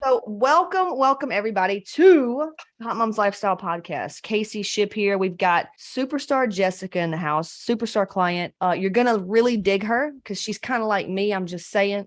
So welcome everybody to Hot Mom's Lifestyle Podcast. Casey Ship here. We've got superstar Jessica in the house, superstar client. You're going to really dig her because she's kind of like me. I'm just saying.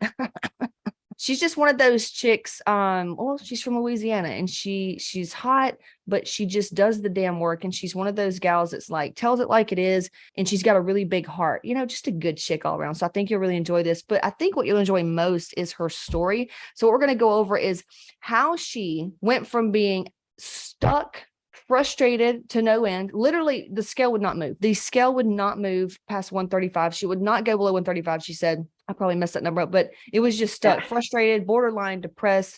She's just one of those chicks. Well, she's from Louisiana and she's hot, but she just does the damn work. And she's one of those gals that's like, tells it like it is. And she's got a really big heart, just a good chick all around. So I think you'll really enjoy this, but I think what you'll enjoy most is her story. So what we're going to go over is how she went from being stuck, frustrated to no end. Literally, the scale would not move. The scale would not move past 135. She would not go below 135. She said, I probably messed that number up, but it was just stuck, frustrated, borderline depressed.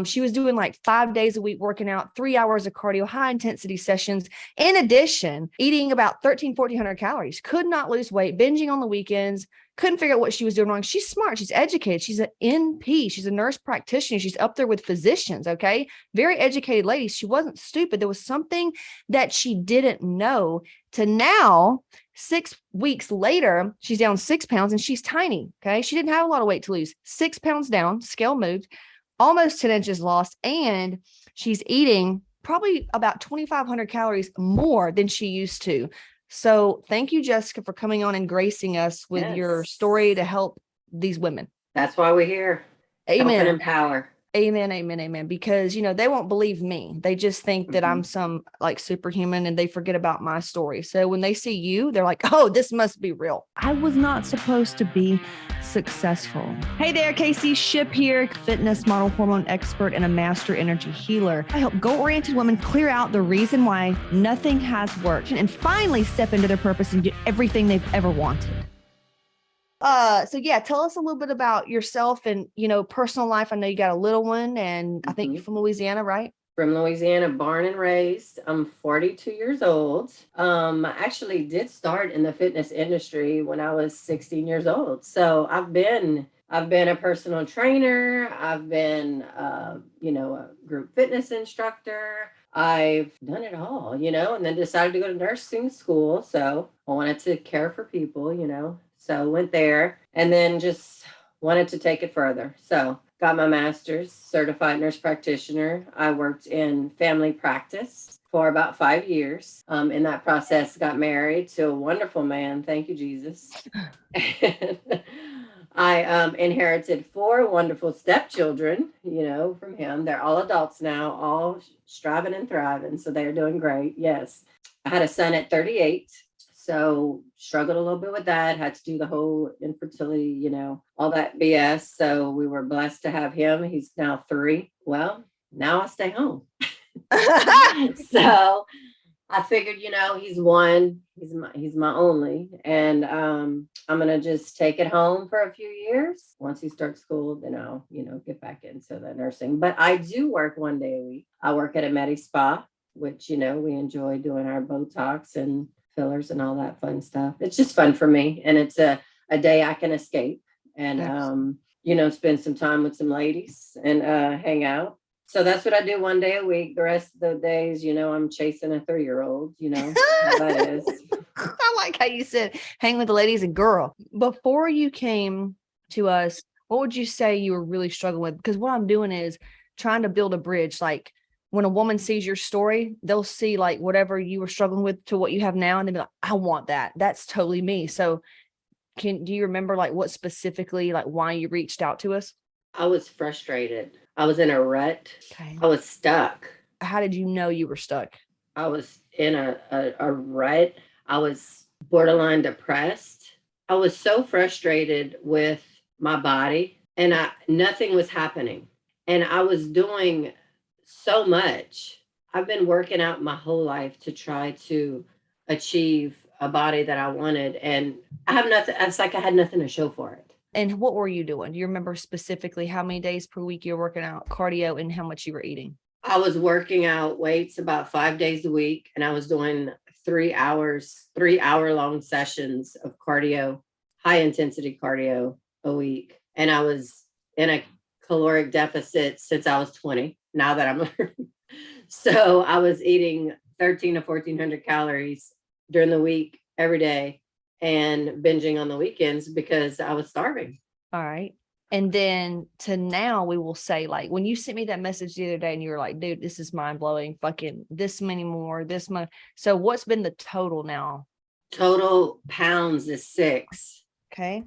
She was doing like 5 days a week, working out, 3 hours of cardio, high intensity sessions. In addition, eating about 1,400 calories, could not lose weight, binging on the weekends, couldn't figure out what she was doing wrong. She's smart. She's educated. She's an NP. She's a nurse practitioner. She's up there with physicians. Okay. Very educated lady. She wasn't stupid. There was something that she didn't know to now 6 weeks later, she's down 6 pounds and she's tiny. Okay. She didn't have a lot of weight to lose. 6 pounds down, scale moved, almost 10 inches lost. And she's eating probably about 2,500 calories more than she used to. So thank you, Jessica, for coming on and gracing us with your story to help these women. That's why we're here. Amen. Help and empower. Amen, amen, amen. Because, they won't believe me. They just think that I'm some like superhuman and they forget about my story. So when they see you, they're like, oh, this must be real. I was not supposed to be successful. Hey there, Casey Ship here, fitness model, hormone expert, and a master energy healer. I help goal-oriented women clear out the reason why nothing has worked and finally step into their purpose and get everything they've ever wanted. So yeah, tell us a little bit about yourself and, personal life. I know you got a little one and I think you're from Louisiana, right? From Louisiana, born and raised. I'm 42 years old. I actually did start in the fitness industry when I was 16 years old. So I've been a personal trainer. I've been, a group fitness instructor. I've done it all, and then decided to go to nursing school. So I wanted to care for people, So went there and then just wanted to take it further. So got my master's, certified nurse practitioner. I worked in family practice for about 5 years. In that process, got married to a wonderful man. Thank you, Jesus. I inherited 4 wonderful stepchildren, from him. They're all adults now, all striving and thriving. So they're doing great. Yes. I had a son at 38. So struggled a little bit with that, had to do the whole infertility, all that BS. So we were blessed to have him. He's now 3. Well, now I stay home. So I figured, he's one, he's my only, and I'm going to just take it home for a few years. Once he starts school, then I'll, get back into the nursing. But I do work 1 day a week. I work at a Medi Spa, which, we enjoy doing our Botox and fillers and all that fun stuff. It's just fun for me. And it's a day I can escape and, spend some time with some ladies and hang out. So that's what I do 1 day a week. The rest of the days, I'm chasing a 3-year-old, how that is. I like how you said, hang with the ladies and girl. Before you came to us, what would you say you were really struggling with? Because what I'm doing is trying to build a bridge. Like when a woman sees your story, they'll see like whatever you were struggling with to what you have now. And they'll be like, I want that. That's totally me. So do you remember like what specifically, like why you reached out to us? I was frustrated. I was in a rut. Okay. I was stuck. How did you know you were stuck? I was in a rut. I was borderline depressed. I was so frustrated with my body and nothing was happening. And I was doing so much. I've been working out my whole life to try to achieve a body that I wanted. And I have nothing. It's like I had nothing to show for it. And what were you doing? Do you remember specifically how many days per week you were working out cardio and how much you were eating? I was working out weights about 5 days a week. And I was doing 3 hour long sessions of cardio, high intensity cardio a week. And I was in a caloric deficit since I was 20. Now that I'm so I was eating 1,300 to 1,400 calories during the week, every day, and binging on the weekends because I was starving. All right. And then to now we will say, like, when you sent me that message the other day and you were like, dude, this is mind blowing, fucking this many more, this much. So what's been the total now? Total pounds is 6. Okay.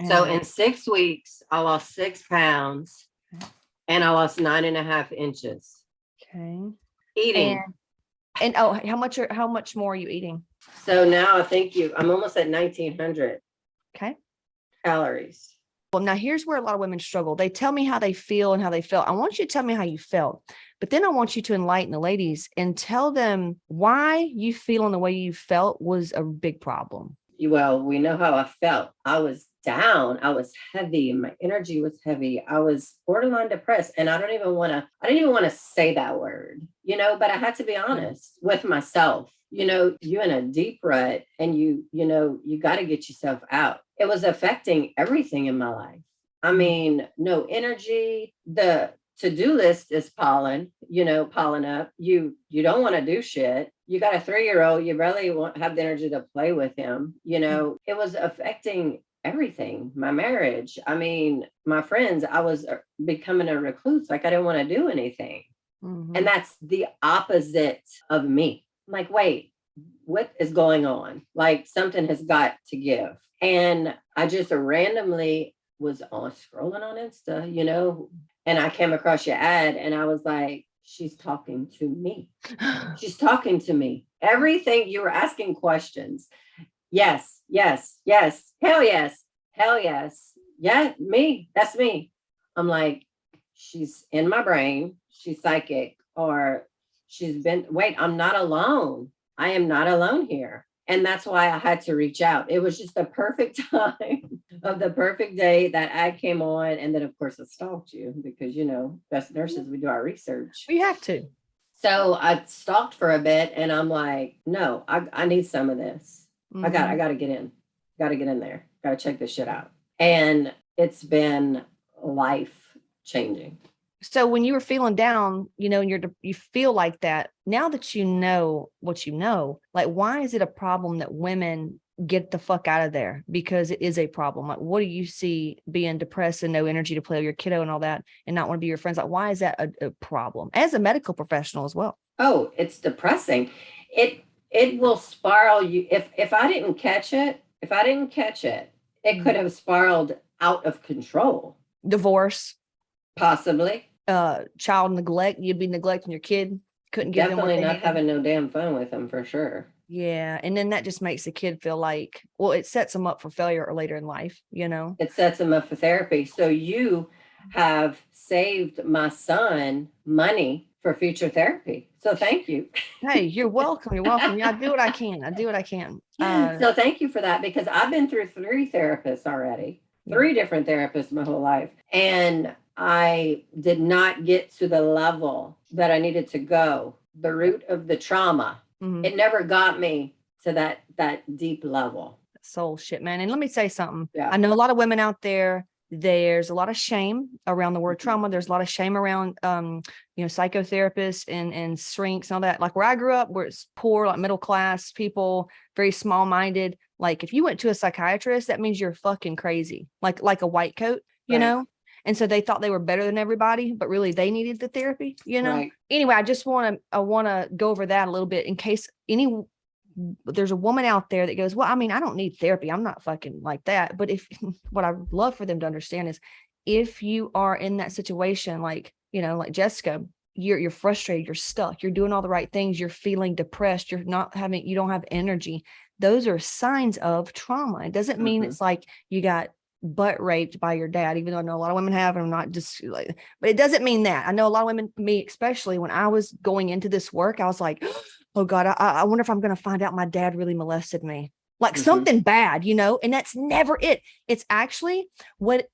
So And in 6 weeks, I lost 6 pounds and I lost 9.5 inches. okay. Eating. And oh, how much more are you eating? So now I'm almost at 1900 Okay. calories. Well, now here's where a lot of women struggle. They tell me how they feel and how they felt. I want you to tell me how you felt, but then I want you to enlighten the ladies and tell them why you feeling the way you felt was a big problem. Well, we know how I felt. I was down. I was heavy. My energy was heavy. I was borderline depressed. And I didn't even want to say that word, but I had to be honest with myself. You're in a deep rut and you got to get yourself out. It was affecting everything in my life. I mean, no energy. The to-do list is piling up. You don't want to do shit. You got a 3-year-old, you really won't have the energy to play with him. It was affecting everything. My marriage. I mean, my friends, I was becoming a recluse. Like I didn't want to do anything. And that's the opposite of me. I'm like, wait, what is going on? Like something has got to give. And I just randomly was scrolling on Insta, and I came across your ad and I was like, she's talking to me. She's talking to me. Everything you were asking questions. Yes, yes, yes. Hell yes. Hell yes. Yeah, me. That's me. I'm like, she's in my brain. She's psychic or I'm not alone. I am not alone here. And that's why I had to reach out. It was just the perfect time of the perfect day that ad came on. And then, of course, I stalked you because, best nurses, we do our research. We have to. So I stalked for a bit and I'm like, no, I need some of this. I got to get in. Got to get in there. Got to check this shit out. And it's been life changing. So when you were feeling down, and you feel like that, now that you know what you know, like, why is it a problem that women get the fuck out of there? Because it is a problem. Like, what do you see being depressed and no energy to play with your kiddo and all that and not want to be your friends? Like, why is that a problem as a medical professional as well? Oh, it's depressing. It will spiral you. If I didn't catch it, it could have spiraled out of control. Divorce. Possibly. Child neglect. You'd be neglecting your kid. Couldn't give them what they Definitely not needed. having no damn fun with them for sure. Yeah. And then that just makes the kid feel like, well, it sets them up for failure or later in life, It sets them up for therapy. So you have saved my son money for future therapy. So thank you. Hey, you're welcome. You're welcome. Yeah, I do what I can. So thank you for that because I've been through 3 therapists already, 3 different therapists my whole life. And I did not get to the level that I needed to go, the root of the trauma. It never got me to that deep level. Soul shit, man. And let me say something. Yeah. I know a lot of women out there, there's a lot of shame around the word trauma. There's a lot of shame around, psychotherapists and shrinks and all that. Like where I grew up, where it's poor, like middle class people, very small-minded. Like if you went to a psychiatrist, that means you're fucking crazy. Like a white coat, you know? And so they thought they were better than everybody, but really they needed the therapy, Right. Anyway, I want to go over that a little bit in case there's a woman out there that goes, well, I mean, I don't need therapy. I'm not fucking like that. But what I would love for them to understand is if you are in that situation, like Jessica, you're frustrated, you're stuck, you're doing all the right things, you're feeling depressed, you don't have energy. Those are signs of trauma. It doesn't mean it's like you got butt raped by your dad, even though I know a lot of women have, and I'm not just like, but it doesn't mean that. I know a lot of women, me especially, when I was going into this work, I was like, oh God, I wonder if I'm going to find out my dad really molested me, like something bad, and that's never it. It's actually what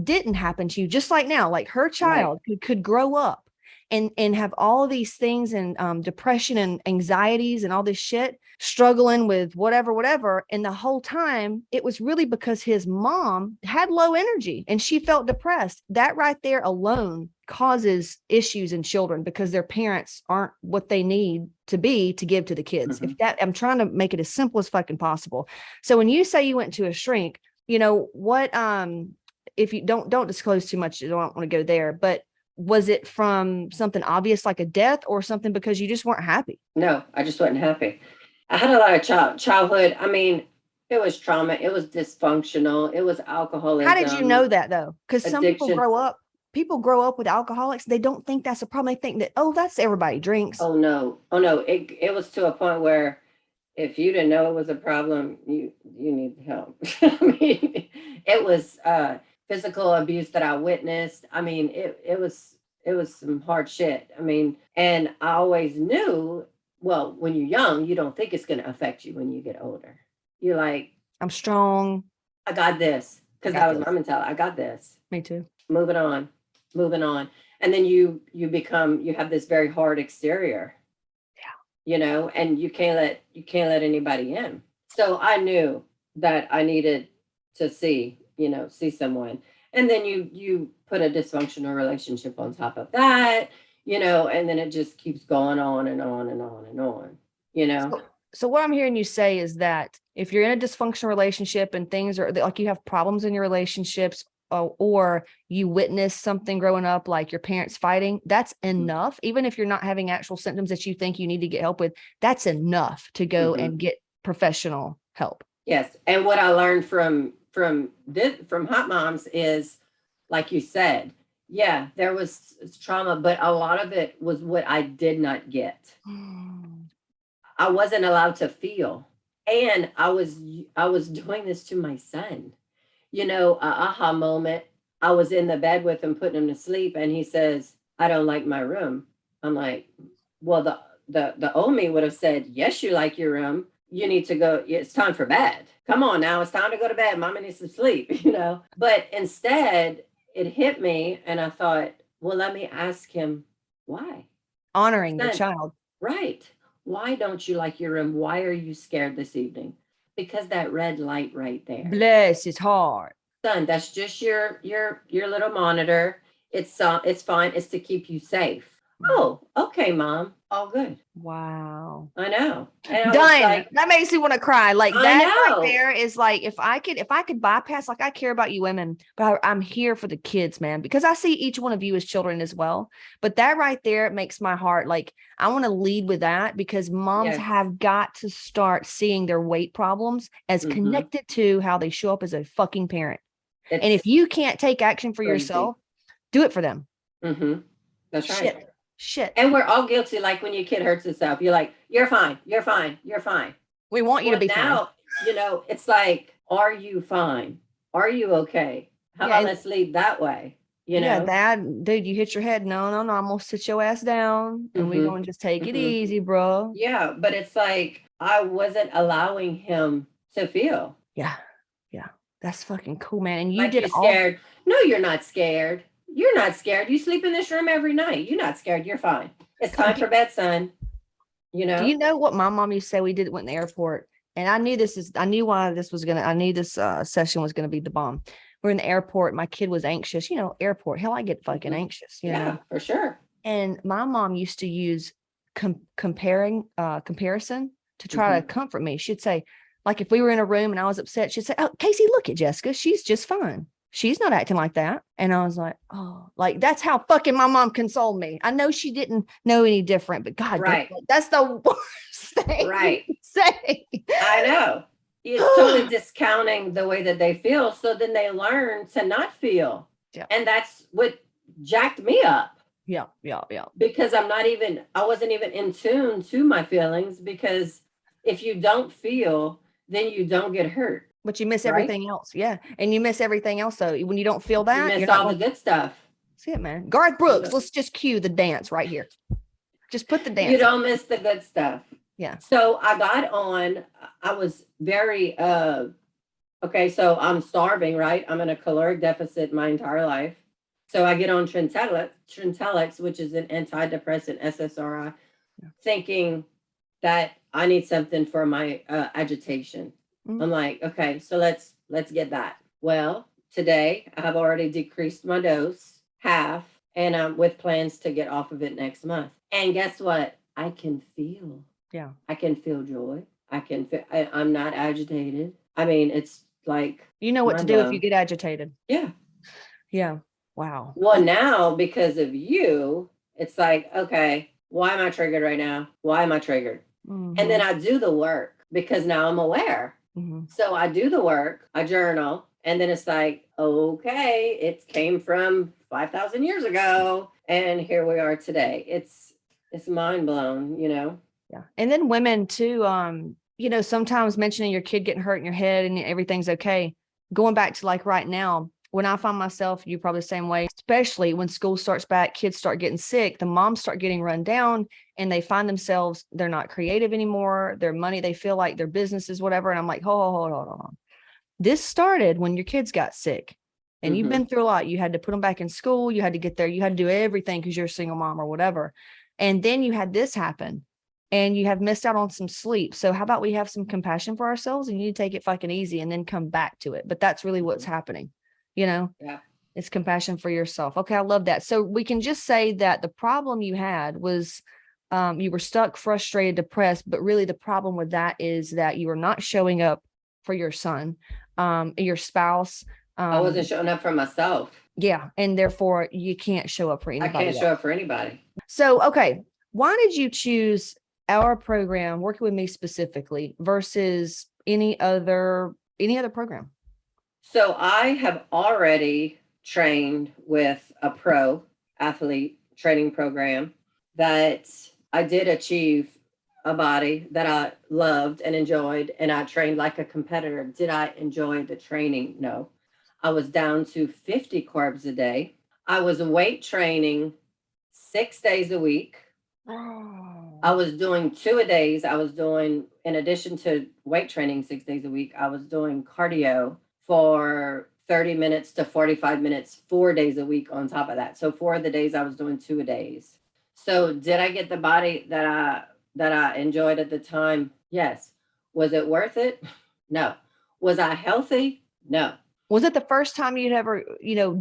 didn't happen to you. Just like now, like her child could grow up and have all of these things and depression and anxieties and all this shit, struggling with whatever. And the whole time it was really because his mom had low energy and she felt depressed. That right there alone causes issues in children because their parents aren't what they need to be to give to the kids. I'm trying to make it as simple as fucking possible. So when you say you went to a shrink, what if you don't disclose too much, you don't want to go there, but was it from something obvious like a death or something because you just weren't happy? No, I just wasn't happy. I had a lot of childhood. I mean, it was trauma. It was dysfunctional. It was How did you know alcoholism, that though? Because some addiction. people grow up with alcoholics. They don't think that's a problem. They think that, oh, that's everybody drinks. Oh no. Oh no. It was to a point where if you didn't know it was a problem, you need help. I mean, it was physical abuse that I witnessed. I mean, it was some hard shit. I mean, and I always knew, well, when you're young, you don't think it's going to affect you when you get older. You're like, I'm strong. I got this, because that was my mentality. I got this. Me too. Moving on, moving on. And then you have this very hard exterior, and you can't let anybody in. So I knew that I needed to see someone. And then you put a dysfunctional relationship on top of that, and then it just keeps going on and on and on and on. So what I'm hearing you say is that if you're in a dysfunctional relationship and things are like you have problems in your relationships, or you witness something growing up, like your parents fighting, that's enough. Even if you're not having actual symptoms that you think you need to get help with, that's enough to go and get professional help. Yes. And what I learned from Hot Moms is, like you said, yeah, there was trauma, but a lot of it was what I did not get. I wasn't allowed to feel. And I was doing this to my son. Aha moment. I was in the bed with him, putting him to sleep, and he says, I don't like my room. I'm like, well, the old me would have said, yes, you like your room. You need to go. It's time for bed. Come on now. It's time to go to bed. Mama needs to sleep, But instead, it hit me, and I thought, well, let me ask him why. Honoring the child. Right. Why don't you like your room? Why are you scared this evening? Because that red light right there. Bless his heart. Son, that's just your little monitor. It's fine. It's to keep you safe. Oh, okay, Mom. All good. Wow. I know. And done. That makes me want to cry. Like that right there is like, if I could bypass, like I care about you women, but I'm here for the kids, man, because I see each one of you as children as well. But that right there makes my heart, like, I want to lead with that, because moms have got to start seeing their weight problems as connected to how they show up as a fucking parent. And if you can't take action for yourself, do it for them. That's right. Shit. And we're all guilty. Like when your kid hurts himself, you're like, you're fine. You're fine. You're fine. We want you to be fine. It's like, are you fine? Are you okay? How about let's lead that way? Yeah, that dude, you hit your head. No, I'm gonna sit your ass down and we're gonna just take it easy, bro. Yeah, but it's like I wasn't allowing him to feel. Yeah. That's fucking cool, man. And you like did you're scared. No, you're not scared. You're not scared. You sleep in this room every night. You're not scared. You're fine. It's time for bed, son. Do you know what my mom used to say? We did it in the airport. And I knew this session was gonna be the bomb. We're in the airport. My kid was anxious, airport. Hell, I get fucking anxious. You know? For sure. And my mom used to use comparison to try to comfort me. She'd say, like, if we were in a room and I was upset, she'd say, oh, Casey, look at Jessica. She's just fine. She's not acting like that. And I was like, oh, like, that's how fucking my mom consoled me. I know she didn't know any different, but God, that's the worst thing to say. I know. It's totally discounting the way that they feel. So then they learn to not feel. Yeah. And that's what jacked me up. Yeah. Because I wasn't even in tune to my feelings, because if you don't feel, then you don't get hurt. But you miss everything else. Yeah. And you miss everything else. So when you don't feel that, you miss all the good stuff. That's it, man. Garth Brooks, let's just cue the dance right here. Just put the dance. You don't miss the good stuff. Yeah. So I got on, I was very, okay, so I'm starving, right? I'm in a caloric deficit my entire life. So I get on Trintellix, which is an antidepressant, SSRI, thinking that I need something for my agitation. I'm like, okay, so let's get that. Well, today I have already decreased my dose half, and I'm with plans to get off of it next month. And guess what? I can feel. Yeah. I can feel joy. I can feel, I'm not agitated. I mean, it's like, you know what to do if you get agitated. Yeah. Yeah. Wow. Well, now because of you, it's like, okay, why am I triggered right now? Why am I triggered? And then Mm-hmm. I do the work because now I'm aware. Mm-hmm. So I do the work, I journal, and then it's like, okay, it came from 5,000 years ago, and here we are today. It's mind blown, you know. Yeah. And then women too, sometimes mentioning your kid getting hurt in your head and everything's okay. Going back to like right now, when I find myself, you probably the same way, especially when school starts back, kids start getting sick, the moms start getting run down and they find themselves, they're not creative anymore. Their money, they feel like their business is whatever. And I'm like, hold on. This started when your kids got sick and you've Mm-hmm. been through a lot. You had to put them back in school. You had to get there. You had to do everything because you're a single mom or whatever. And then you had this happen and you have missed out on some sleep. So how about we have some compassion for ourselves and you need to take it fucking easy and then come back to it. But that's really what's happening. Yeah. It's compassion for yourself. Okay. I love that. So we can just say that the problem you had was you were stuck, frustrated, depressed, but really the problem with that is that you were not showing up for your son, your spouse. I wasn't showing up for myself. Yeah. And therefore you can't show up for I anybody can't else. show up for anybody. So, okay. Why did you choose our program, working with me specifically, versus any other program? So I have already trained with a pro athlete training program that I did achieve a body that I loved and enjoyed, and I trained like a competitor. Did I enjoy the training? No. I was down to 50 carbs a day. I was weight training 6 days a week. I was doing 2 a days. I was doing, in addition to weight training 6 days a week, I was doing cardio for 30 minutes to 45 minutes, 4 days a week on top of that. So 4 of the days I was doing 2 a days. So did I get the body that I enjoyed at the time? Yes. Was it worth it? No. Was I healthy? No. Was it the first time you'd ever,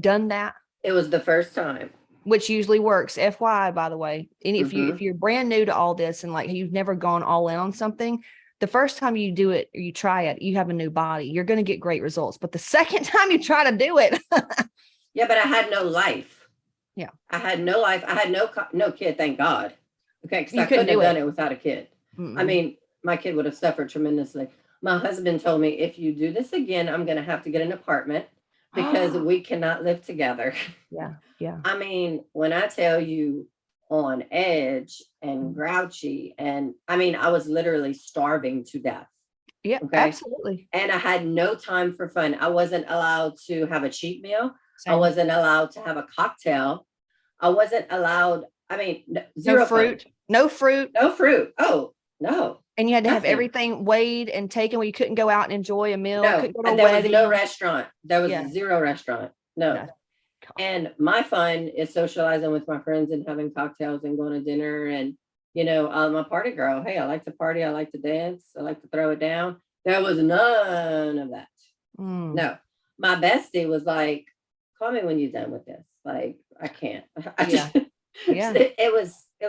done that? It was the first time. Which usually works. FYI, by the way. And if Mm-hmm. you're brand new to all this and like you've never gone all in on something, the first time you do it or you try it, you have a new body. You're going to get great results. But the second time you try to do it, Yeah, but I had no life. Yeah. I had no life. I had no kid, thank God. Okay, because You I couldn't couldn't do have done it. it without a kid. I Mm-mm. mean, my kid would have suffered tremendously. My husband told me, if you do this again, I'm going to have to get an apartment because we cannot live together. Yeah. Yeah. I mean, when I tell you on edge and grouchy, and I mean, I was literally starving to death. Yeah, Okay. absolutely. And I had no time for fun. I wasn't allowed to have a cheat meal. I Same. wasn't allowed to have a cocktail. I wasn't allowed, I mean, No zero fruit. fun. No fruit. No fruit. Oh, no. And you had to have Nothing. everything weighed and taken where you couldn't go out and enjoy a meal. No, Couldn't go to a there was wedding. no restaurant. There was Yeah. zero restaurant. No. No. And my fun is socializing with my friends and having cocktails and going to dinner. And, I'm a party girl. Hey, I like to party. I like to dance. I like to throw it down. There was none of that. Mm. No. My bestie was like, call me when you're done with this. Like, I can't. Yeah. It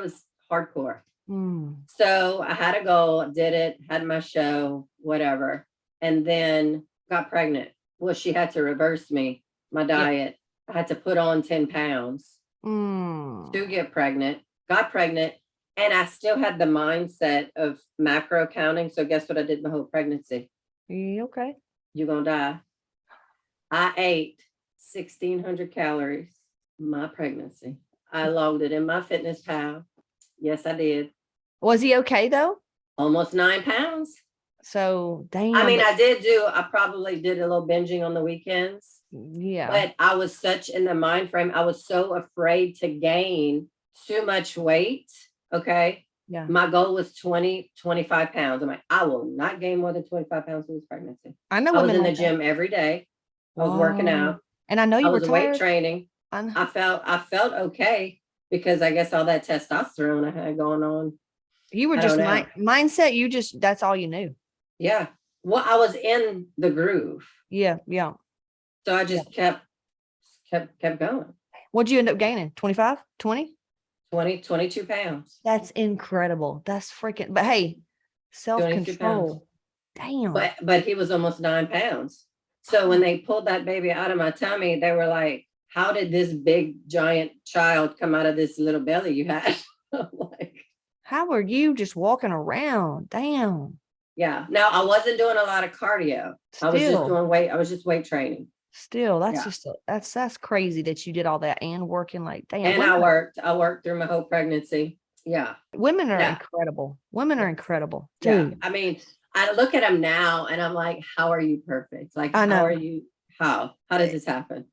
was hardcore. Mm. So I had a goal, did it, had my show, whatever, and then got pregnant. Well, she had to reverse me, my diet. I had to put on 10 pounds to get pregnant, got pregnant, and I still had the mindset of macro counting. So guess what I did my whole pregnancy? Okay. You're going to die. I ate 1,600 calories my pregnancy. I logged it in my fitness pal. Yes, I did. Was he okay though? Almost 9 pounds. So damn. I mean, I probably did a little binging on the weekends. Yeah. But I was such in the mind frame. I was so afraid to gain too much weight. Okay. Yeah. My goal was 25 pounds. I'm like, I will not gain more than 25 pounds in this pregnancy. I know I was in like the gym every day. I was working out. And I know you I were was tired. weight training. I felt okay because I guess all that testosterone I had going on. You were just mindset. That's all you knew. Yeah. Well, I was in the groove. Yeah. Yeah. So I just kept going. What'd you end up gaining? 25, 20? 22 pounds. That's incredible. That's freaking, but hey, self-control. Damn. But he was almost 9 pounds. So when they pulled that baby out of my tummy, they were like, how did this big giant child come out of this little belly you had? I'm like, how are you just walking around? Damn. yeah. Now I wasn't doing a lot of cardio. I was just doing weight. I was just weight training. Still, that's Yeah. just that's crazy that you did all that and working like damn. And I worked through my whole pregnancy. Yeah. Women are Yeah. incredible. Women are incredible. Yeah. Dude. I mean, I look at them now and I'm like, how are you perfect? Like, I know. how are you? How did this happen?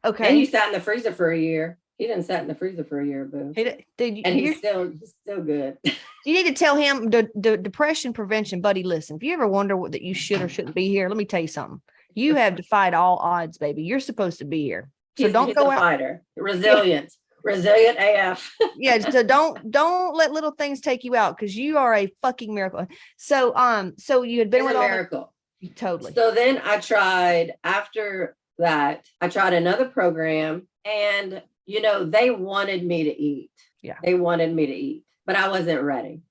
Okay. And you sat in the freezer for a year. He didn't sat in the freezer for a year, boo. And he's still good. You need to tell him the depression prevention, buddy. Listen, if you ever wonder that you should or shouldn't be here, let me tell you something. You have defied all odds, baby. You're supposed to be here. So he's don't go a out. Fighter, resilient, resilient AF. Yeah. So don't let little things take you out because you are a fucking miracle. So you had been with all miracle. Totally. So then after that, I tried another program and, they wanted me to eat. Yeah. They wanted me to eat, but I wasn't ready.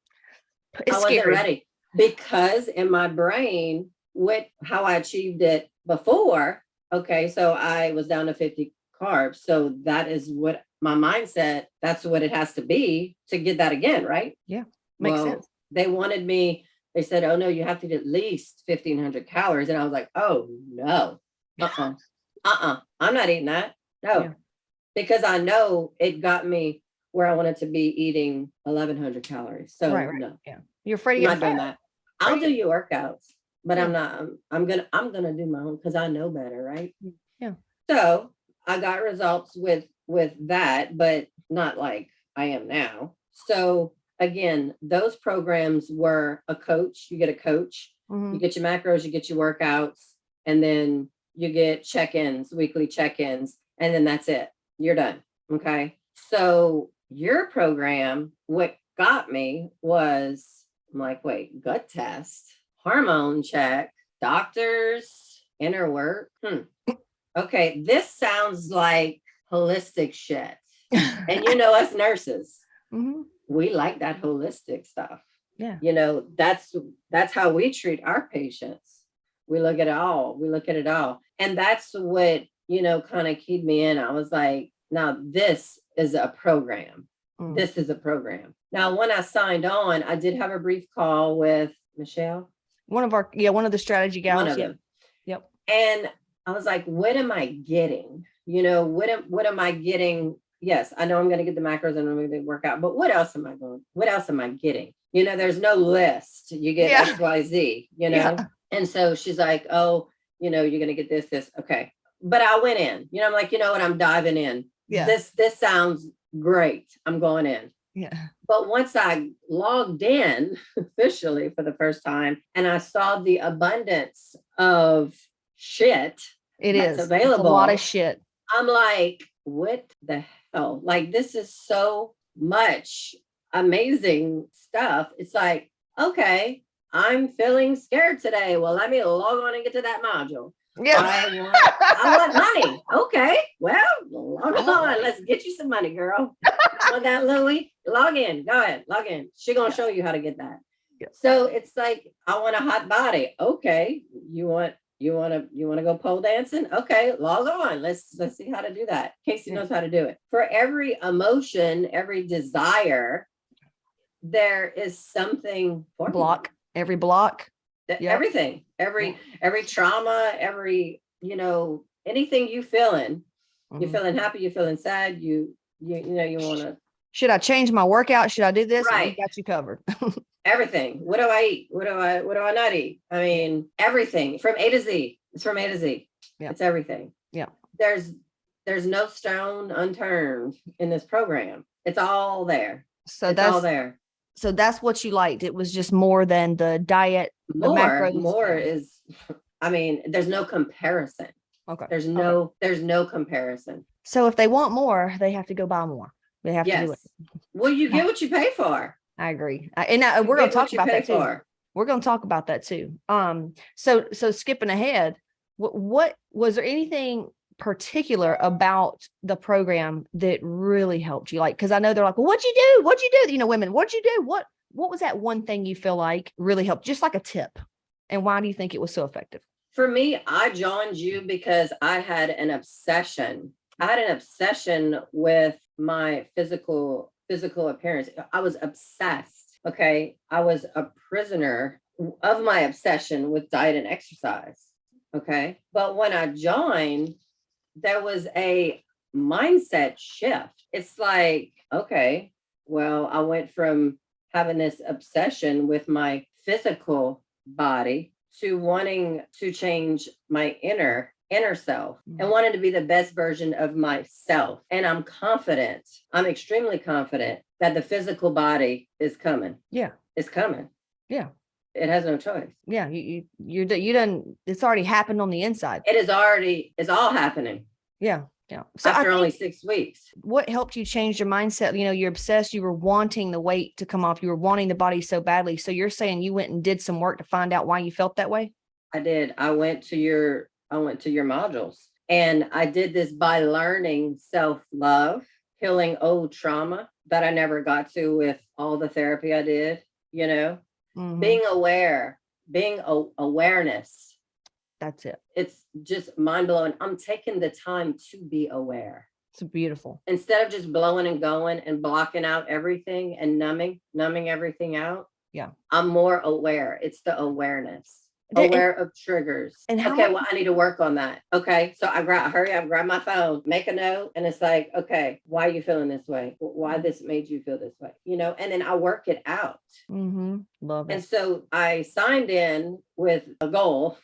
It's scary. Wasn't ready because in my brain, with how I achieved it before, okay, so I was down to 50 carbs. So that is what my mindset, that's what it has to be to get that again, right? Yeah, makes sense. They wanted me, they said, oh no, you have to eat at least 1,500 calories. And I was like, oh no, I'm not eating that. No, yeah. Because I know it got me where I wanted to be eating 1,100 calories. So right. No, yeah, you're afraid of doing that. I'll do your workouts, but I'm not. I'm gonna do my own because I know better, right? Yeah. So I got results with that, but not like I am now. So again, those programs were a coach. You get a coach. Mm-hmm. You get your macros. You get your workouts, and then you get check-ins, weekly check-ins, and then that's it. You're done. Okay. So your program, what got me was, I'm like, wait, gut test, hormone check, doctors, inner work. Okay, this sounds like holistic shit. And us nurses, mm-hmm. we like that holistic stuff. Yeah. That's how we treat our patients. We look at it all. And that's what, kind of keyed me in. I was like, now this is a program. This is a program. Now, when I signed on, I did have a brief call with Michelle. One of the strategy gals. One of them. Yep. And I was like, what am I getting? What am I getting? Yes, I know I'm going to get the macros and I'm going to work out, but what else am I getting? There's no list. You get X, Y, Z, Yeah. And so she's like, oh, you're going to get this. Okay. But I went in, I'm like, what? I'm diving in. Yeah. This sounds great. I'm going in. Yeah. But once I logged in officially for the first time and I saw the abundance of shit that's available, it's a lot of shit. I'm like, what the hell? Like, this is so much amazing stuff. It's like, okay, I'm feeling scared today. Well, let me log on and get to that module. Yeah. I want money. Okay. Well, log on. Let's get you some money, girl. Log that Louie. Log in. Go ahead. Log in. She's gonna show you how to get that. Yeah. So it's like, I want a hot body. Okay. You want to go pole dancing? Okay, log on. Let's see how to do that. Casey knows how to do it. For every emotion, every desire, there is something for block. Every block. Everything, every trauma, every, anything you feeling, you're feeling happy, you're feeling sad, you want to. Should I change my workout? Should I do this? Right. We got you covered. Everything. What do I eat? What do I not eat? I mean, everything from A to Z. It's from A to Z. Yeah. It's everything. Yeah. There's no stone unturned in this program. It's all there. So it's all there. So that's what you liked. It was just more than the diet. More is, I mean, there's no comparison. Okay. There's no comparison. So if they want more, they have to go buy more. They have to do it. Well, you get what you pay for. I agree. And we're going to talk about that too. We're going to talk about that too. So skipping ahead, what was there anything particular about the program that really helped you? Like, because I know they're like, well, what'd you do? Women, what'd you do? What was that one thing you feel like really helped? Just like a tip. And why do you think it was so effective? For me, I joined you because I had an obsession I had an obsession with my physical appearance. I was obsessed. Okay. I was a prisoner of my obsession with diet and exercise. Okay. But when I joined, there was a mindset shift. It's like, okay, well, I went from having this obsession with my physical body to wanting to change my inner self and wanting to be the best version of myself. And I'm confident, I'm extremely confident that the physical body is coming. Yeah. It's coming. Yeah. It has no choice. Yeah. You done, it's already happened on the inside. It's all happening. Yeah. Yeah. So after only 6 weeks. What helped you change your mindset? You know, you're obsessed. You were wanting the weight to come off. You were wanting the body so badly. So you're saying you went and did some work to find out why you felt that way? I did. I went to your modules, and I did this by learning self-love, healing old trauma that I never got to with all the therapy I did, you know, being aware, awareness. That's it. It's just mind blowing. I'm taking the time to be aware. It's beautiful. Instead of just blowing and going and blocking out everything and numbing everything out. Yeah. I'm more aware. It's the awareness. Aware of triggers. And okay, well, I need to work on that. Okay. So hurry up, grab my phone, make a note. And it's like, okay, why are you feeling this way? Why this made you feel this way? You know, and then I work it out. Love it. And so I signed in with a goal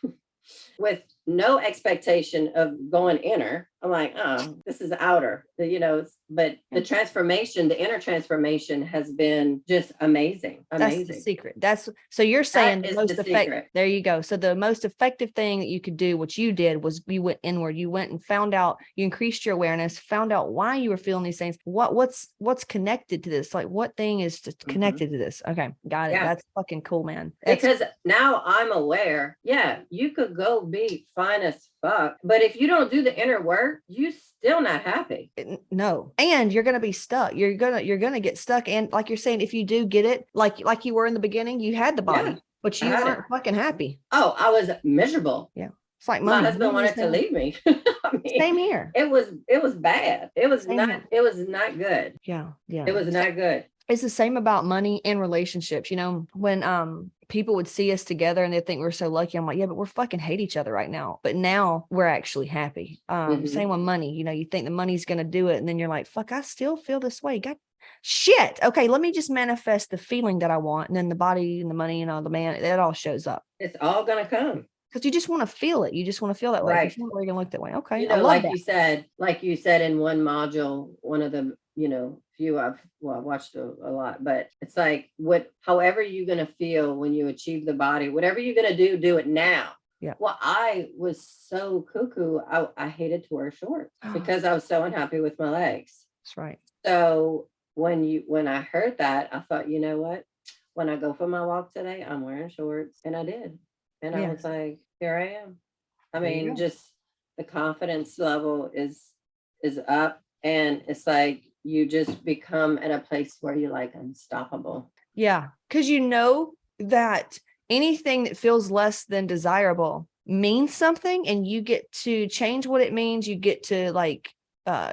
with no expectation of going inner. I'm like, oh, this is outer, you know, but the transformation, the inner transformation has been just amazing. That's the secret. So you're saying the most effective. There you go. So the most effective thing that you could do, what you did was you went inward. You went and found out, you increased your awareness, found out why you were feeling these things. What's connected to this? Like what thing is connected to this? Okay. Got it. Yeah. That's fucking cool, man. Because now I'm aware. Yeah. You could go be fine as fuck, but if you don't do the inner work, you still not happy. No. And you're going to be stuck. You're going to get stuck. And like you're saying, if you do get it, like you were in the beginning, you had the body, but you weren't fucking happy. Oh, I was miserable. Yeah. It's like my husband wanted to leave me. I mean, same here. It was bad. It was not good. Yeah. Yeah. It was not good. It's the same about money and relationships. You know, when people would see us together and they think we're so lucky, I'm like, yeah, but we're fucking hate each other right now. But now we're actually happy. Same with money. You know, you think the money's going to do it. And then you're like, fuck, I still feel this way. God, shit. Okay, let me just manifest the feeling that I want. And then the body and the money and all the man, it all shows up. It's all going to come. Because you just want to feel it. You just want to feel that way. Right. You're going to look that way. Okay. You know, like you said in one module, one of the, you know, few I've watched a lot, but it's like however you're going to feel when you achieve the body, whatever you're going to do it now. Yeah. Well, I was so cuckoo. I hated to wear shorts because I was so unhappy with my legs. That's right. So when I heard that, I thought, you know what? When I go for my walk today, I'm wearing shorts, and I did. And I was like, here I am. I mean, just the confidence level is up, and it's like you just become at a place where you're like unstoppable. Yeah. Because you know that anything that feels less than desirable means something, and you get to change what it means. You get to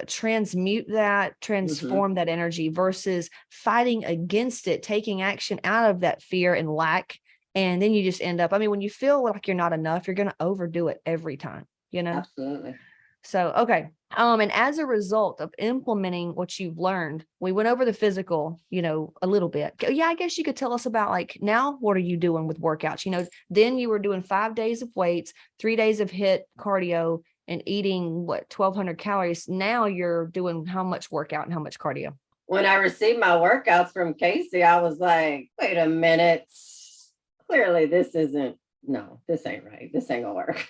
transmute that, transform that energy versus fighting against it, taking action out of that fear and lack. And then you just end up, I mean, when you feel like you're not enough, you're going to overdo it every time, you know? Absolutely. So, okay. And as a result of implementing what you've learned, we went over the physical, you know, a little bit. Yeah, I guess you could tell us about now, what are you doing with workouts? You know, then you were doing 5 days of weights, 3 days of HIIT cardio and eating 1,200 calories. Now you're doing how much workout and how much cardio? When I received my workouts from Casey, I was like, wait a minute. Clearly this ain't right. This ain't gonna work.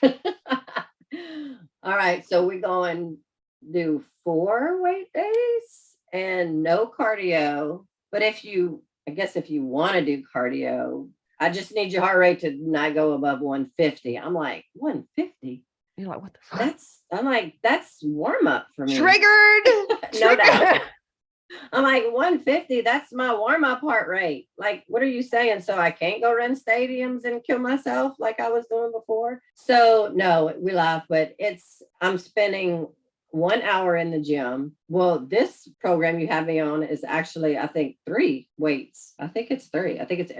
All right. So we're going to do 4 weight days and no cardio. But if you want to do cardio, I just need your heart rate to not go above 150. I'm like, 150? You're like, what the fuck? That's warm up for me. Triggered. No doubt. I'm like, 150, that's my warm-up heart rate. Like, what are you saying? So I can't go run stadiums and kill myself like I was doing before? So no, we laugh, but I'm spending 1 hour in the gym. Well, this program you have me on is actually, I think, 3 weights. I think it's 3. I think it's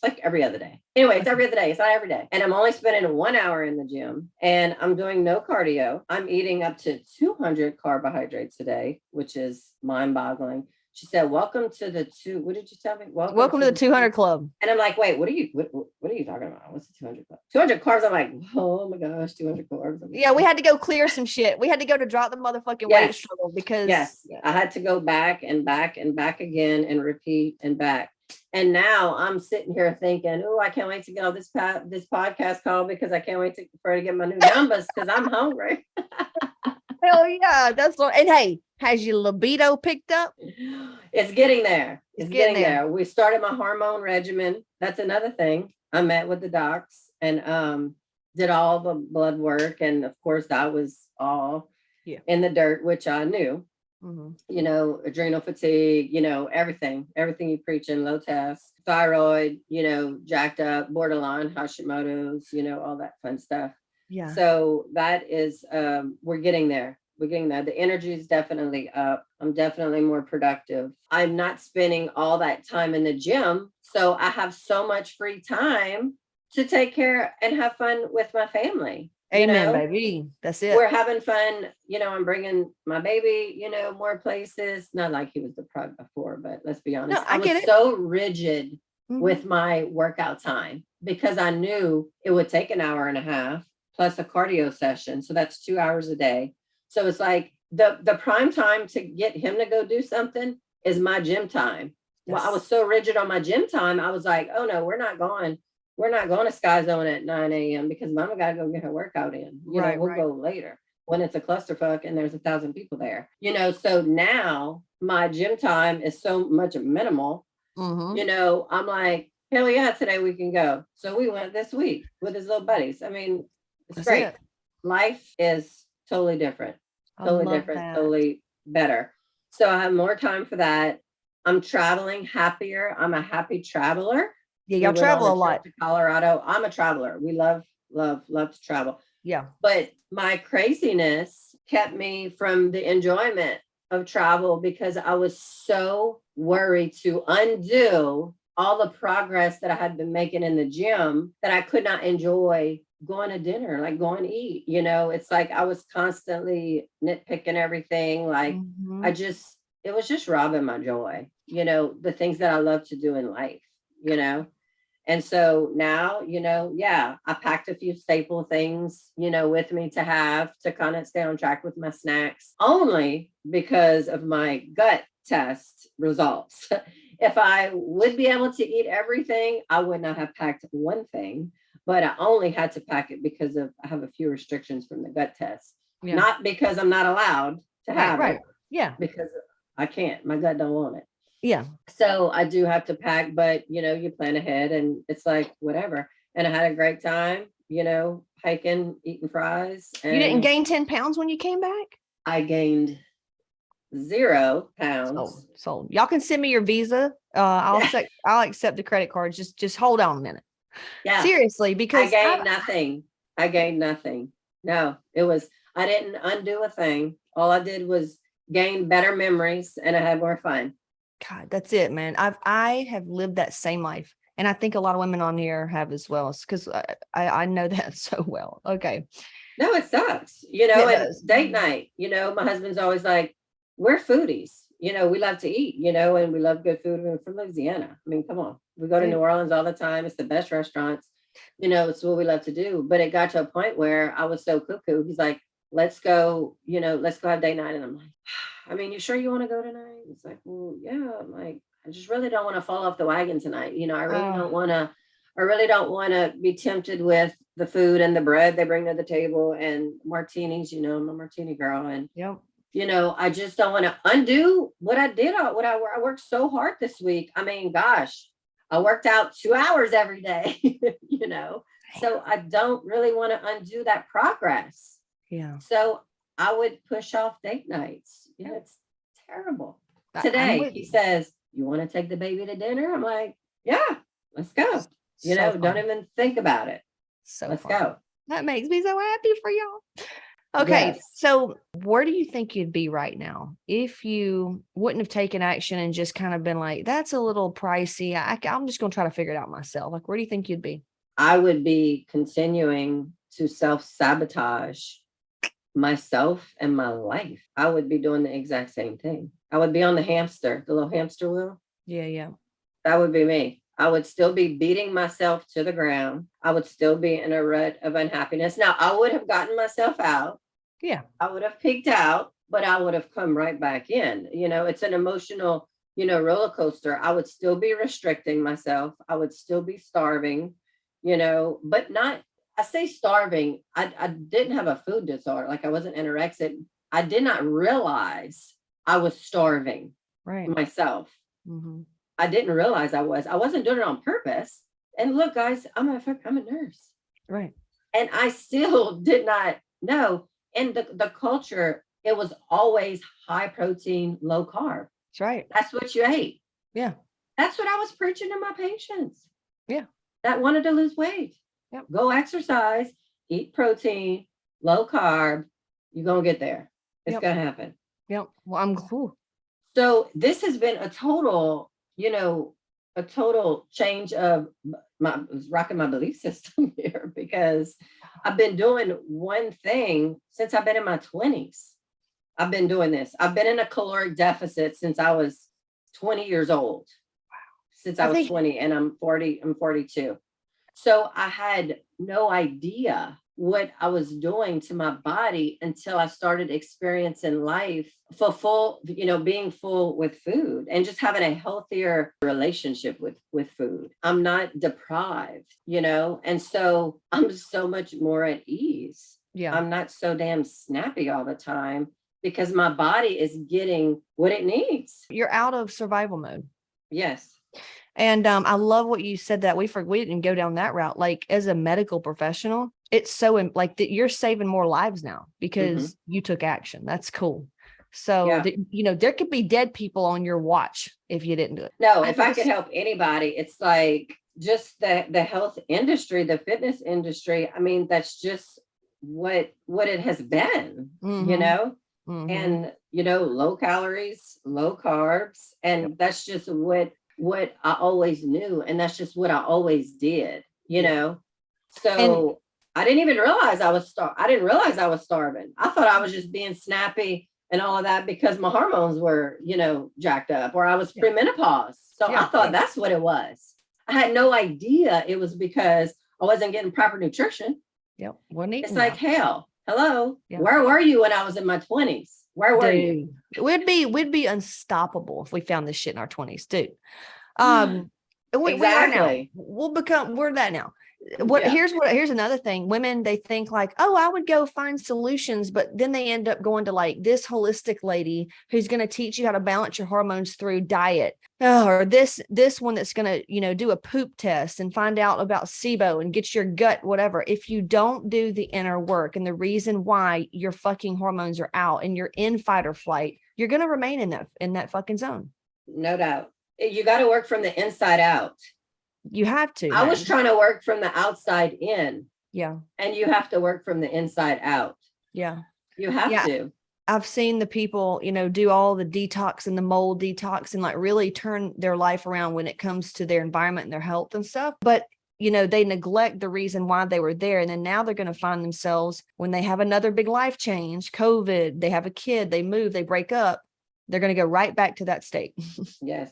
like every other day. Anyway, it's every other day. It's not every day. And I'm only spending 1 hour in the gym and I'm doing no cardio. I'm eating up to 200 carbohydrates a day, which is mind boggling. She said, welcome to the what did you tell me? Welcome to the 200 club. And I'm like, wait, what are you talking about? What's the 200 club? 200 carbs. I'm like, oh my gosh, 200 carbs. Yeah, we had to go clear some shit. We had to go to drop the motherfucking weight struggle because I had to go back and back and back again and repeat and back. And now I'm sitting here thinking, oh, I can't wait to get on this podcast call because I can't wait for her to get my new numbers because I'm hungry. Hell yeah, that's what. And hey, has your libido picked up? It's getting there. It's getting there. We started my hormone regimen. That's another thing. I met with the docs and did all the blood work, and of course that was all in the dirt, which I knew. You know, adrenal fatigue, you know, everything you preaching, low test, thyroid, you know, jacked up, borderline Hashimoto's, you know, all that fun stuff. Yeah. So that is, we're getting there. We're getting there. The energy is definitely up. I'm definitely more productive. I'm not spending all that time in the gym. So I have so much free time to take care and have fun with my family. Amen, baby. That's it. We're having fun. You know, I'm bringing my baby, you know, more places. Not like he was the prod before, but let's be honest. I was so rigid with my workout time because I knew it would take an hour and a half plus a cardio session. So that's 2 hours a day. So it's like the prime time to get him to go do something is my gym time. Yes. Well, I was so rigid on my gym time. I was like, oh no, we're not going to Sky Zone at 9 a.m. because mama got to go get her workout in. You know, we'll go later when it's a clusterfuck and there's 1,000 people there. You know, so now my gym time is so much minimal. You know, I'm like, hell yeah, today we can go. So we went this week with his little buddies. I mean, it's great. Life is totally different. Totally better. So I have more time for that. I'm traveling happier. I'm a happy traveler. Yeah, y'all travel a lot to Colorado. I'm a traveler. We love to travel. Yeah. But my craziness kept me from the enjoyment of travel because I was so worried to undo all the progress that I had been making in the gym that I could not enjoy going to dinner, like going to eat. You know, it's like I was constantly nitpicking everything. Like it was just robbing my joy, you know, the things that I love to do in life, you know. And so now, you know, yeah, I packed a few staple things, you know, with me to have to kind of stay on track with my snacks, only because of my gut test results. If I would be able to eat everything, I would not have packed one thing, but I only had to pack it because I have a few restrictions from the gut test, not because I'm not allowed to have it. Yeah. Because I can't, my gut don't want it. Yeah. So I do have to pack, but you know, you plan ahead and it's like, whatever. And I had a great time, you know, hiking, eating fries. And you didn't gain 10 pounds when you came back? I gained 0 pounds. So y'all can send me your Visa. I'll accept the credit card. Just hold on a minute. Yeah. Seriously, because I gained nothing. No, I didn't undo a thing. All I did was gain better memories and I had more fun. God, that's it, man. I have lived that same life. And I think a lot of women on here have as well, because I know that so well. Okay. No, it sucks. You know, and date night, you know, my husband's always like, we're foodies. You know, we love to eat, you know, and we love good food. We're from Louisiana. I mean, come on. We go to New Orleans all the time. It's the best restaurants. You know, it's what we love to do. But it got to a point where I was so cuckoo. He's like, let's go have date night. And I'm like, I mean, you sure you want to go tonight? It's like, well, yeah. I'm like, I just really don't want to fall off the wagon tonight. You know, I really don't want to be tempted with the food and the bread they bring to the table and martinis. You know, I'm a martini girl. And, you know, I just don't want to undo what I did. I worked so hard this week. I mean, gosh, I worked out 2 hours every day, you know, so I don't really want to undo that progress. Yeah. So I would push off date nights. Yeah, it's terrible. Today, he says, you want to take the baby to dinner? I'm like, yeah, let's go. You know, don't even think about it. So let's go. That makes me so happy for y'all. Okay, Yes. so where do you think you'd be right now if you wouldn't have taken action and just kind of been like, that's a little pricey. I'm just going to try to figure it out myself. Like, where do you think you'd be? I would be continuing to self-sabotage myself and my life. I would be doing the exact same thing. I would be on the little hamster wheel. Yeah, yeah, That would be me. I would still be beating myself to the ground. I would still be in a rut of unhappiness. Now, I would have gotten myself out. yeah. I would have peaked out, but I would have come right back in. It's an emotional, roller coaster. I would still be restricting myself. I would still be starving, but not, I say starving. I didn't have a food disorder. Like I wasn't anorexic. I did not realize I was starving Right. myself. Mm-hmm. I didn't realize I wasn't doing it on purpose. And look, guys, I'm a nurse. Right. And I still did not know. And the culture, it was always high protein, low carb. That's right. That's what you ate. Yeah. That's what I was preaching to my patients. Yeah. That wanted to lose weight. Yep. Go exercise, eat protein, low carb. You're going to get there. It's Yep. going to happen. Yep. Well, I'm cool. So this has been a total change of rocking my belief system here, because I've been doing one thing since I've been in my 20s. I've been doing this. I've been in a caloric deficit since I was 20 years old. Wow. Since I was 20, and I'm 42. So I had no idea what I was doing to my body until I started experiencing life for full, being full with food and just having a healthier relationship with food. I'm not deprived, and so I'm so much more at ease. Yeah. I'm not so damn snappy all the time because my body is getting what it needs. You're out of survival mode. Yes. And I love what you said, that we didn't go down that route. Like as a medical professional, it's so like that you're saving more lives now because you took action. That's cool. So, there could be dead people on your watch if you didn't do it. No, if I could help anybody, it's like just the health industry, the fitness industry. I mean, that's just what it has been, and, low calories, low carbs. And that's just what I always knew. And that's just what I always did, So I didn't even realize I was I didn't realize I was starving. I thought I was just being snappy and all of that because my hormones were, jacked up, or I was premenopause. So I thought that's what it was. I had no idea it was because I wasn't getting proper nutrition. Yep. It's like, hell, hello. Yeah. Where were you when I was in my 20s? Where were you? We'd be unstoppable if we found this shit in our 20s, dude. Exactly. We're that now. Here's another thing. Women, they think like, oh, I would go find solutions, but then they end up going to like this holistic lady who's going to teach you how to balance your hormones through diet. Or this one that's going to, do a poop test and find out about SIBO and get your gut, whatever. If you don't do the inner work and the reason why your fucking hormones are out and you're in fight or flight, you're going to remain in that fucking zone. No doubt. You got to work from the inside out. You have to. I was trying to work from the outside in. Yeah. And you have to work from the inside out. Yeah. You have to. I've seen the people, do all the detox and the mold detox and like really turn their life around when it comes to their environment and their health and stuff. But, they neglect the reason why they were there. And then now they're going to find themselves when they have another big life change, COVID, they have a kid, they move, they break up. They're going to go right back to that state. Yes.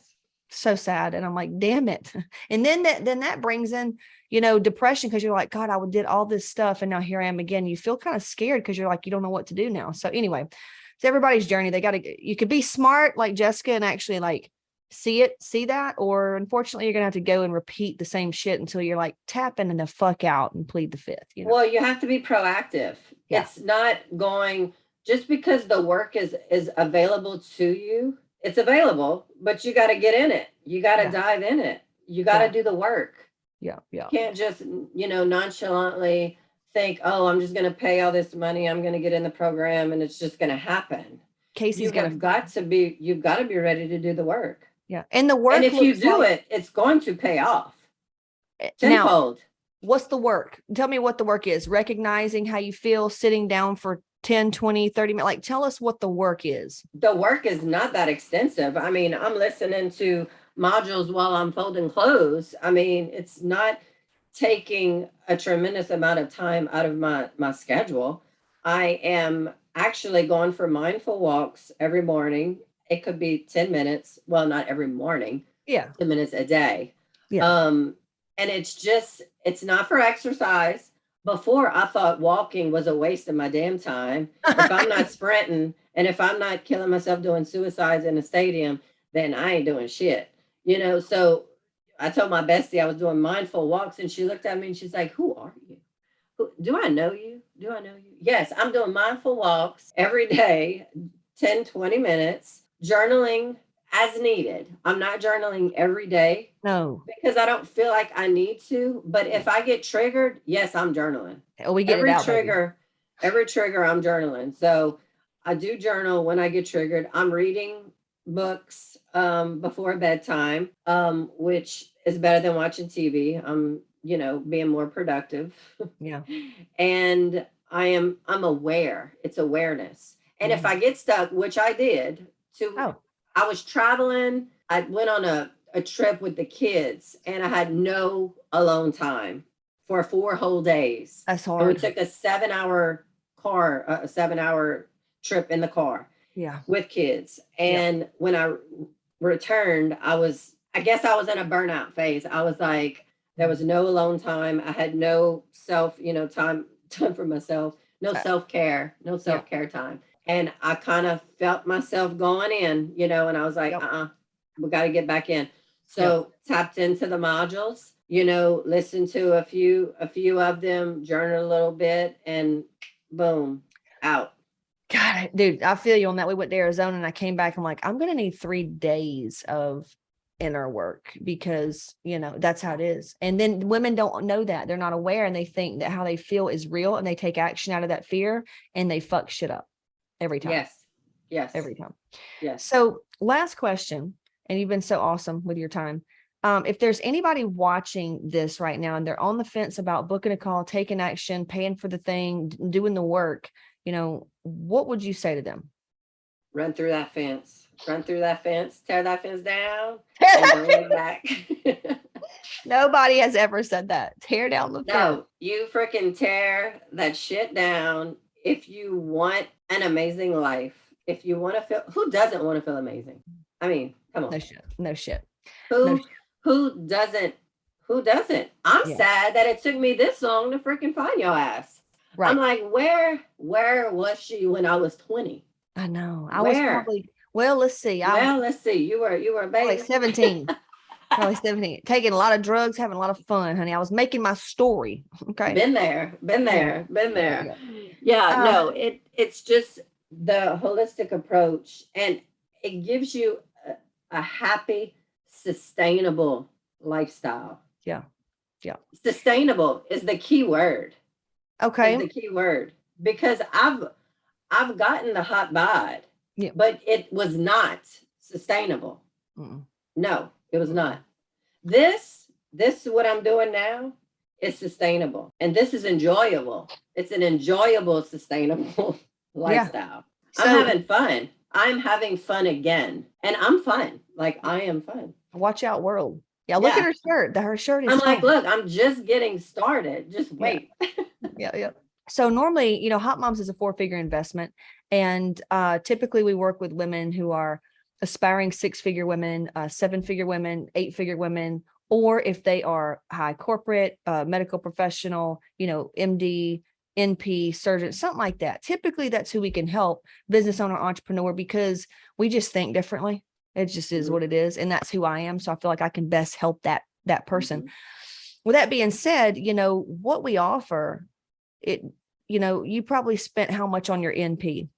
So sad. And I'm like, damn it. And then that brings in, depression, because you're like, God, I did all this stuff. And now here I am again. You feel kind of scared because you're like, you don't know what to do now. So anyway, it's everybody's journey. You could be smart like Jessica and actually like see that, or unfortunately you're going to have to go and repeat the same shit until you're like tapping the fuck out and plead the fifth. Well, you have to be proactive. Yeah. It's not going just because the work is available to you. It's available, but you got to get in it. You got to dive in it. You got to do the work. Yeah. Yeah. You can't just, nonchalantly think, oh, I'm just going to pay all this money. I'm going to get in the program and it's just going to happen. You've got to be ready to do the work. Yeah. And the work. And if you do it, it's going to pay off tenfold. Now, what's the work? Tell me what the work is. Recognizing how you feel, sitting down for 10, 20, 30 minutes? Like, tell us what the work is. The work is not that extensive. I mean, I'm listening to modules while I'm folding clothes. I mean, it's not taking a tremendous amount of time out of my schedule. I am actually going for mindful walks every morning. It could be 10 minutes. Well, not every morning, Yeah. 10 minutes a day. Yeah. And it's not for exercise. Before, I thought walking was a waste of my damn time. If I'm not sprinting and if I'm not killing myself doing suicides in a stadium, then I ain't doing shit. So I told my bestie I was doing mindful walks, and she looked at me and she's like, "Who are you? Do I know you? Do I know you?" Yes, I'm doing mindful walks every day, 10, 20 minutes, journaling as needed. I'm not journaling every day. No. Because I don't feel like I need to. But if I get triggered, yes, I'm journaling. Oh, we get every it out, trigger, every trigger, I'm journaling. So I do journal when I get triggered. I'm reading books before bedtime, which is better than watching TV. I'm, being more productive. Yeah. And I'm aware. It's awareness. And if I get stuck, which I did, I was traveling. I went on a trip with the kids, and I had no alone time for 4 whole days. That's And we hard. took a 7-hour trip in the car. Yeah. With kids. And when I returned, I guess I was in a burnout phase. I was like, there was no alone time. I had no time for myself, no self-care, time. And I kind of felt myself going in, and I was like, we got to get back in. So tapped into the modules, listened to a few of them, journal a little bit, and boom, out. God, dude, I feel you on that. We went to Arizona and I came back. I'm like, I'm going to need 3 days of inner work because, that's how it is. And then women don't know that. They're not aware, and they think that how they feel is real, and they take action out of that fear and they fuck shit up every time. Yes. Every time. Yes. So last question, and you've been so awesome with your time. If there's anybody watching this right now and they're on the fence about booking a call, taking action, paying for the thing, doing the work, what would you say to them? Run through that fence, tear that fence down, and bring it back. Nobody has ever said that. Tear down the fence. No, you freaking tear that shit down. If you want an amazing life, if you want to feel, who doesn't want to feel amazing? I mean, come on. No shit. Who doesn't? I'm sad that it took me this long to freaking find your ass. Right. I'm like, where was she when I was 20? I know. I was probably, let's see. You were a baby. Like 17. Probably 17. Taking a lot of drugs, having a lot of fun, honey. I was making my story. Okay. Been there. Yeah, no, it's just the holistic approach, and it gives you a happy, sustainable lifestyle. Yeah. Sustainable is the key word. Okay. Is the key word, because I've gotten the hot bod, but it was not sustainable. No, it was not. This is what I'm doing now is sustainable, and this is enjoyable. It's an enjoyable, sustainable lifestyle. So, I'm having fun. I'm having fun again, and I'm fun. Like, I am fun. Watch out, world. Yeah, look at her shirt. Her shirt is. I'm like, look, I'm just getting started. Just wait. Yeah. So normally, Hot Moms is a 4-figure investment, and typically we work with women who are aspiring 6-figure women, 7-figure women, 8-figure women, or if they are high corporate, medical professional, MD, NP, surgeon, something like that. Typically, that's who we can help, business owner, entrepreneur, because we just think differently. It just is what it is, and that's who I am. So I feel like I can best help that person. With that being said, what we offer, you probably spent how much on your NP?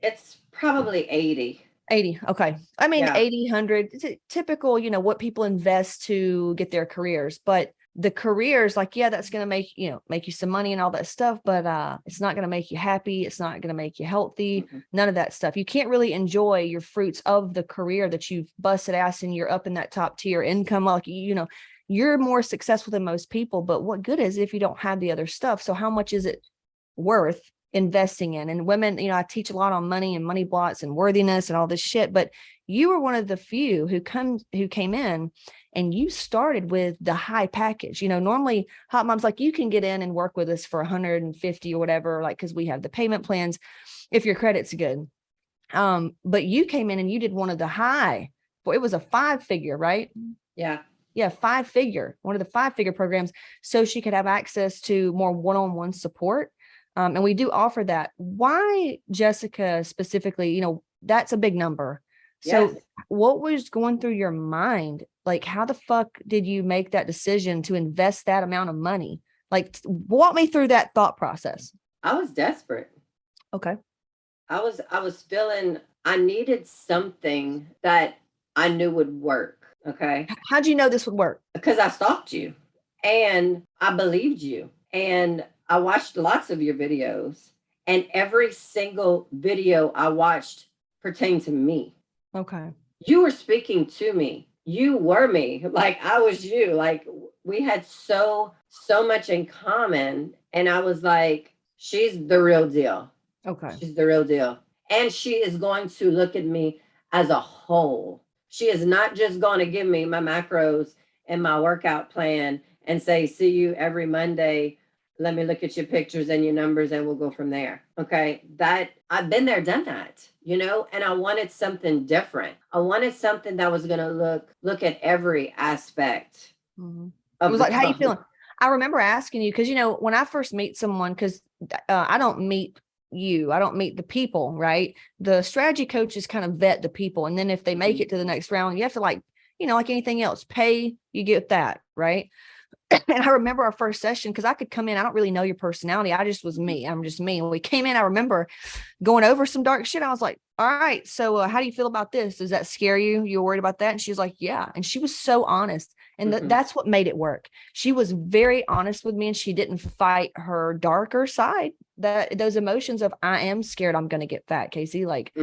It's probably 80. Okay. I mean, 80, 100, it's typical, what people invest to get their careers, but the careers, like, that's going to make you some money and all that stuff, but it's not going to make you happy. It's not going to make you healthy. None of that stuff. You can't really enjoy your fruits of the career that you've busted ass and you're up in that top tier income. Like, you're more successful than most people, but what good is it if you don't have the other stuff? So how much is it worth investing in. And women, I teach a lot on money and money blocks and worthiness and all this shit, but you were one of the few who came in and you started with the high package. Normally hot moms, like, you can get in and work with us for 150 or whatever, like, because we have the payment plans if your credit's good. But you came in and you did one of the high, it was a 5-figure, right? Yeah. Yeah, 5-figure, one of the 5-figure programs, so she could have access to more one-on-one support. And we do offer that. Why, Jessica, specifically, that's a big number. So Yes. what was going through your mind? Like, how the fuck did you make that decision to invest that amount of money? Like, walk me through that thought process. I was desperate. Okay. I was feeling I needed something that I knew would work. Okay. How'd you know this would work? Because I stalked you and I believed you. And I watched lots of your videos, and every single video I watched pertained to me. Okay. You were speaking to me. You were me. Like, I was you. Like, we had so much in common. And I was like, she's the real deal. Okay. She's the real deal. And she is going to look at me as a whole. She is not just going to give me my macros and my workout plan and say, see you every Monday. Let me look at your pictures and your numbers and we'll go from there. Okay. That I've been there, done that, and I wanted something different. I wanted something that was going to look at every aspect. Mm-hmm. It was like, how you feeling? I remember asking you, because, when I first meet someone, because I don't meet you, I don't meet the people, right? The strategy coaches kind of vet the people. And then if they make it to the next round, you have to, like anything else, pay, you get that, right? And I remember our first session, because I could come in, I don't really know your personality. I just was me. I'm just me. When we came in, I remember going over some dark shit. I was like, all right, so how do you feel about this? Does that scare you? You're worried about that? And she's like, yeah. And she was so honest. And that's what made it work. She was very honest with me, and she didn't fight her darker side, those emotions of, I am scared I'm going to get fat, Casey. Like,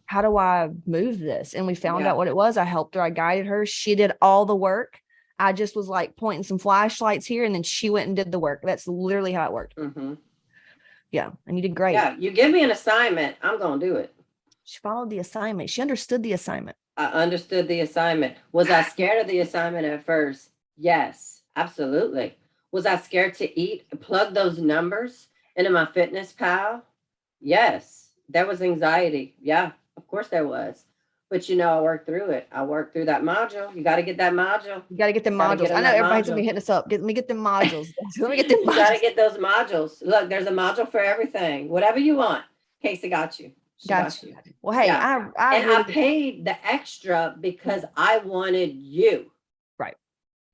how do I move this? And we found out what it was. I helped her. I guided her. She did all the work. I just was like pointing some flashlights here, and then she went and did the work. That's literally how it worked. Yeah. And you did great. Yeah. You give me an assignment, I'm going to do it. She followed the assignment. She understood the assignment. I understood the assignment. Was I scared of the assignment at first? Yes, absolutely. Was I scared to eat, plug those numbers into my fitness pal? Yes. There was anxiety. Yeah, of course there was. But I worked through it. I worked through that module. You got to get that module. You got to get the modules. I know everybody's going to be hitting us up. Let me get them modules. Let me get them modules. You got to get those modules. Look, there's a module for everything. Whatever you want. Casey got you. Got you. Well, hey, yeah. I paid the extra because I wanted you. Right.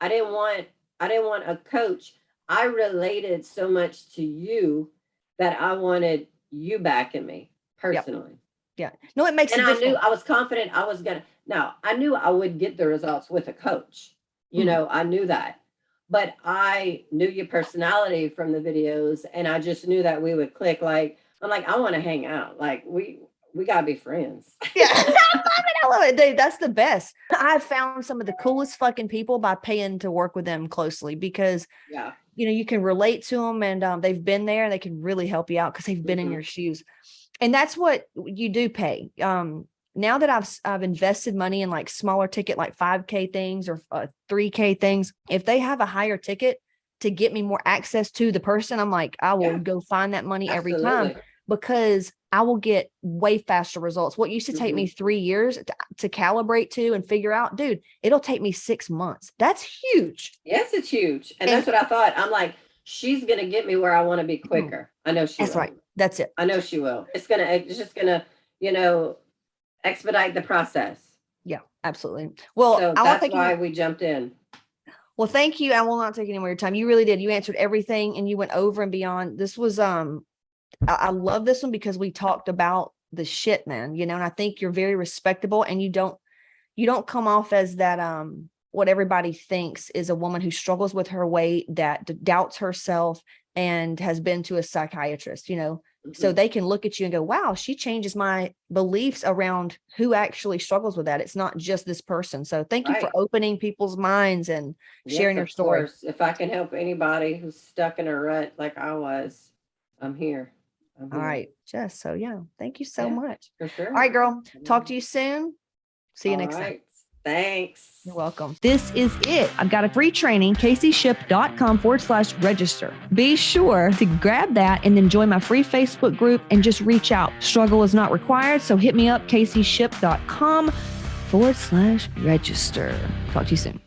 I didn't want a coach. I related so much to you that I wanted you backing me personally. Yeah. No, it makes sense. And I knew, I was confident I was going to. Now, I knew I would get the results with a coach. I knew that. But I knew your personality from the videos, and I just knew that we would click. Like, I'm like, I want to hang out. Like, we got to be friends. Yeah. I love it, dude. That's the best. I've found some of the coolest fucking people by paying to work with them closely, because you can relate to them, and they've been there, and they can really help you out because they've been in your shoes. And that's what you do pay. Now that I've invested money in like smaller ticket, like 5K things or 3K things, if they have a higher ticket to get me more access to the person, I'm like, I will go find that money every time, because I will get way faster results. What used to take me 3 years to calibrate to and figure out, dude, it'll take me 6 months. That's huge. Yes, it's huge. And that's what I thought. I'm like, she's going to get me where I want to be quicker. I know she will. That's right. That's it. I know she will. It's just going to, expedite the process. Yeah, absolutely. Well, so that's why we jumped in. Well, thank you. I will not take any more of your time. You really did. You answered everything, and you went over and beyond. This was, I love this one because we talked about the shit, man, and I think you're very respectable, and you don't come off as that, what everybody thinks is a woman who struggles with her weight, that doubts herself and has been to a psychiatrist, so they can look at you and go, wow, she changes my beliefs around who actually struggles with that. It's not just this person. So thank you for opening people's minds and sharing your story. If I can help anybody who's stuck in a rut like I was, I'm here. I'll be All there. right, Jess. So yeah, thank you so Yeah, much. for sure. All right, girl. Talk to you soon. See you All next time. right. Thanks. You're welcome. This is it. I've got a free training, caseyshipp.com/register. Be sure to grab that and then join my free Facebook group and just reach out. Struggle is not required. So hit me up, caseyshipp.com/register. Talk to you soon.